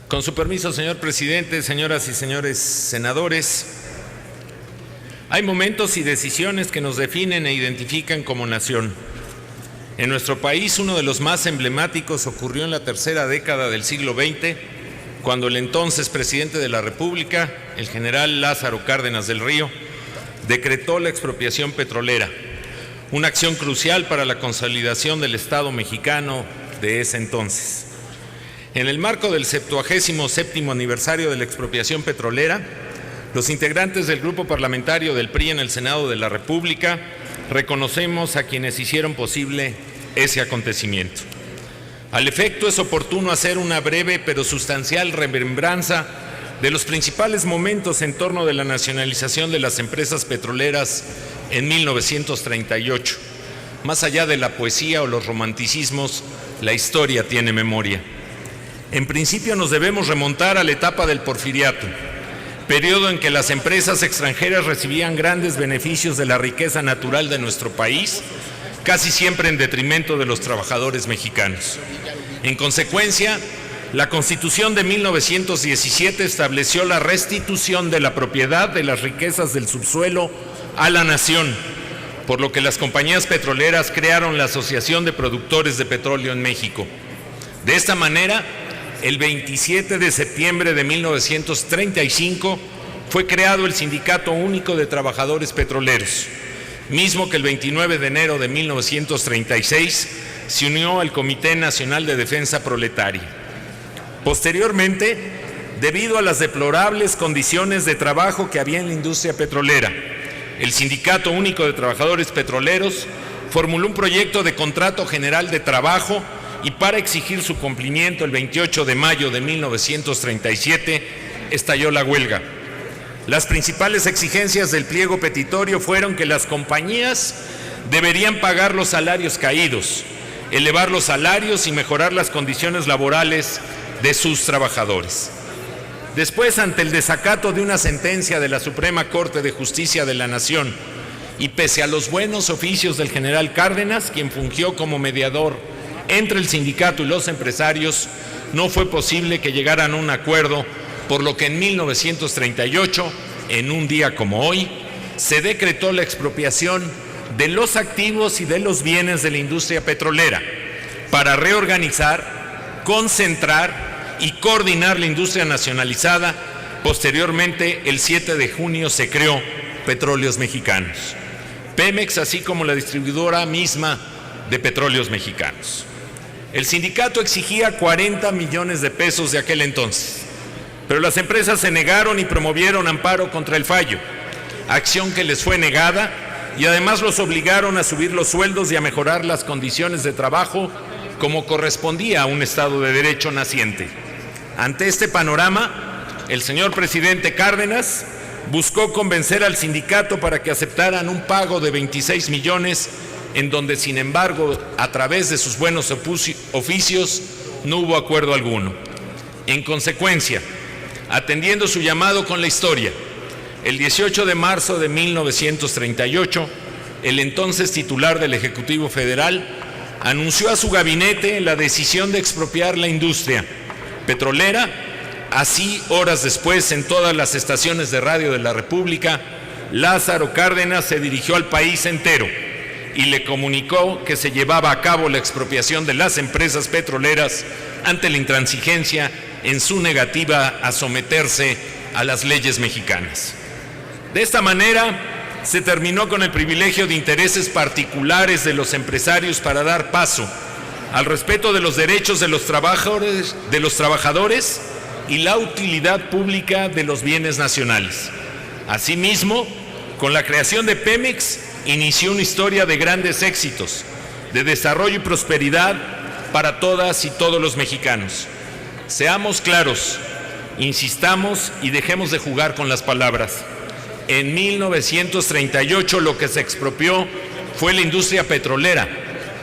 Con su permiso, señor presidente, señoras y señores senadores, hay momentos y decisiones que nos definen e identifican como nación. En nuestro país, uno de los más emblemáticos ocurrió en la tercera década del siglo XX, cuando el entonces presidente de la República, el general Lázaro Cárdenas del Río, decretó la expropiación petrolera, una acción crucial para la consolidación del Estado mexicano de ese entonces. En el marco del 77º aniversario de la expropiación petrolera, los integrantes del Grupo Parlamentario del PRI en el Senado de la República reconocemos a quienes hicieron posible ese acontecimiento. Al efecto, es oportuno hacer una breve pero sustancial remembranza de los principales momentos en torno de la nacionalización de las empresas petroleras en 1938. Más allá de la poesía o los romanticismos, la historia tiene memoria. En principio nos debemos remontar a la etapa del Porfiriato, periodo en que las empresas extranjeras recibían grandes beneficios de la riqueza natural de nuestro país, casi siempre en detrimento de los trabajadores mexicanos. En consecuencia, la Constitución de 1917 estableció la restitución de la propiedad de las riquezas del subsuelo a la nación, por lo que las compañías petroleras crearon la Asociación de Productores de Petróleo en México. De esta manera, el 27 de septiembre de 1935 fue creado el Sindicato Único de Trabajadores Petroleros, mismo que el 29 de enero de 1936 se unió al Comité Nacional de Defensa Proletaria. Posteriormente, debido a las deplorables condiciones de trabajo que había en la industria petrolera, el Sindicato Único de Trabajadores Petroleros formuló un proyecto de contrato general de trabajo y para exigir su cumplimiento el 28 de mayo de 1937 estalló la huelga. Las principales exigencias del pliego petitorio fueron que las compañías deberían pagar los salarios caídos, elevar los salarios y mejorar las condiciones laborales de sus trabajadores. Después, ante el desacato de una sentencia de la Suprema Corte de Justicia de la Nación y pese a los buenos oficios del general Cárdenas, quien fungió como mediador entre el sindicato y los empresarios, no fue posible que llegaran a un acuerdo, por lo que en 1938, en un día como hoy, se decretó la expropiación de los activos y de los bienes de la industria petrolera para reorganizar, concentrar y coordinar la industria nacionalizada. Posteriormente, el 7 de junio se creó Petróleos Mexicanos, Pemex, así como la distribuidora misma de Petróleos Mexicanos. El sindicato exigía 40 millones de pesos de aquel entonces, pero las empresas se negaron y promovieron amparo contra el fallo, acción que les fue negada, y además los obligaron a subir los sueldos y a mejorar las condiciones de trabajo como correspondía a un Estado de Derecho naciente. Ante este panorama, el señor presidente Cárdenas buscó convencer al sindicato para que aceptaran un pago de 26 millones, en donde, sin embargo, a través de sus buenos oficios, no hubo acuerdo alguno. En consecuencia, atendiendo su llamado con la historia, el 18 de marzo de 1938, el entonces titular del Ejecutivo Federal anunció a su gabinete la decisión de expropiar la industria petrolera. Así, horas después, en todas las estaciones de radio de la República, Lázaro Cárdenas se dirigió al país entero y le comunicó que se llevaba a cabo la expropiación de las empresas petroleras ante la intransigencia en su negativa a someterse a las leyes mexicanas. De esta manera, se terminó con el privilegio de intereses particulares de los empresarios para dar paso al respeto de los derechos de los trabajadores y la utilidad pública de los bienes nacionales. Asimismo, con la creación de Pemex, inició una historia de grandes éxitos, de desarrollo y prosperidad para todas y todos los mexicanos. Seamos claros, insistamos y dejemos de jugar con las palabras. En 1938 lo que se expropió fue la industria petrolera,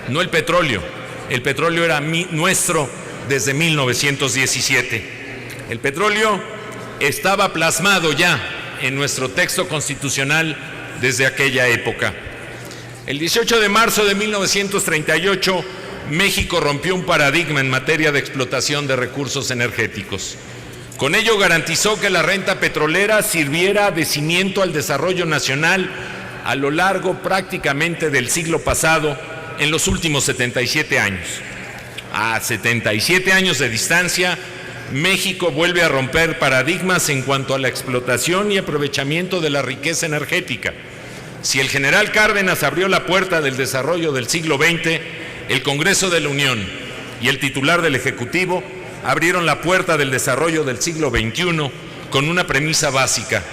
no el petróleo. El petróleo era nuestro desde 1917. El petróleo estaba plasmado ya en nuestro texto constitucional desde aquella época. El 18 de marzo de 1938, México rompió un paradigma en materia de explotación de recursos energéticos. Con ello garantizó que la renta petrolera sirviera de cimiento al desarrollo nacional a lo largo prácticamente del siglo pasado, en los últimos 77 años. A 77 años de distancia, México vuelve a romper paradigmas en cuanto a la explotación y aprovechamiento de la riqueza energética. Si el general Cárdenas abrió la puerta del desarrollo del siglo XX, el Congreso de la Unión y el titular del Ejecutivo abrieron la puerta del desarrollo del siglo XXI con una premisa básica: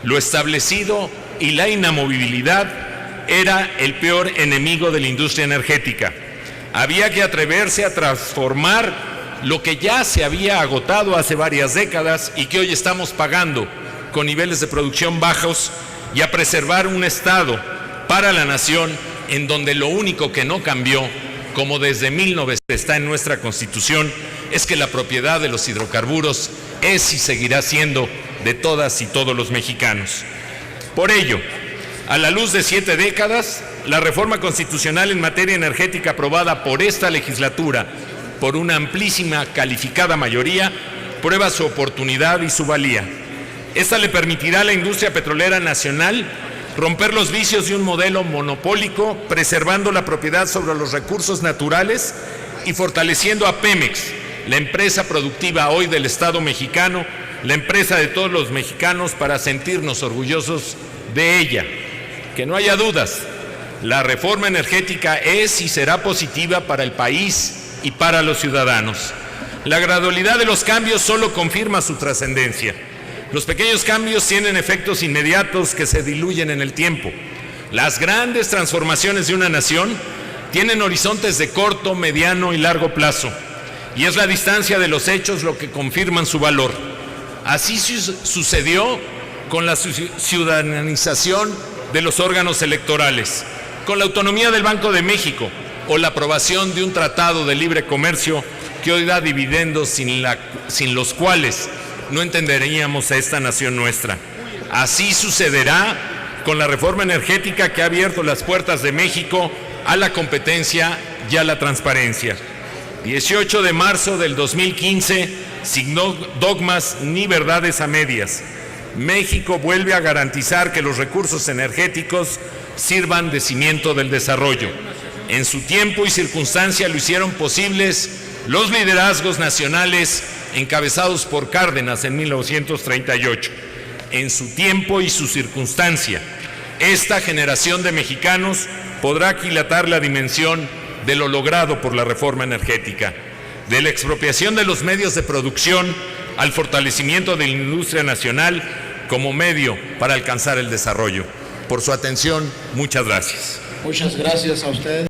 lo establecido y la inamovibilidad era el peor enemigo de la industria energética. Había que atreverse a transformar lo que ya se había agotado hace varias décadas y que hoy estamos pagando con niveles de producción bajos, y a preservar un Estado para la nación en donde lo único que no cambió, como desde 1900 está en nuestra Constitución, es que la propiedad de los hidrocarburos es y seguirá siendo de todas y todos los mexicanos. Por ello, a la luz de 7 décadas, la reforma constitucional en materia energética aprobada por esta legislatura por una amplísima calificada mayoría prueba su oportunidad y su valía. Esta le permitirá a la industria petrolera nacional romper los vicios de un modelo monopólico, preservando la propiedad sobre los recursos naturales y fortaleciendo a Pemex, la empresa productiva hoy del Estado mexicano, la empresa de todos los mexicanos, para sentirnos orgullosos de ella. Que no haya dudas, la reforma energética es y será positiva para el país y para los ciudadanos. La gradualidad de los cambios solo confirma su trascendencia. Los pequeños cambios tienen efectos inmediatos que se diluyen en el tiempo. Las grandes transformaciones de una nación tienen horizontes de corto, mediano y largo plazo, y es la distancia de los hechos lo que confirman su valor. Así sucedió con la ciudadanización de los órganos electorales, con la autonomía del Banco de México o la aprobación de un tratado de libre comercio que hoy da dividendos sin los cuales no entenderíamos a esta nación nuestra. Así sucederá con la reforma energética que ha abierto las puertas de México a la competencia y a la transparencia. 18 de marzo del 2015, sin dogmas ni verdades a medias, México vuelve a garantizar que los recursos energéticos sirvan de cimiento del desarrollo. En su tiempo y circunstancia lo hicieron posibles los liderazgos nacionales encabezados por Cárdenas en 1938. En su tiempo y su circunstancia, esta generación de mexicanos podrá aquilatar la dimensión de lo logrado por la reforma energética, de la expropiación de los medios de producción al fortalecimiento de la industria nacional como medio para alcanzar el desarrollo. Por su atención, muchas gracias. Muchas gracias a usted.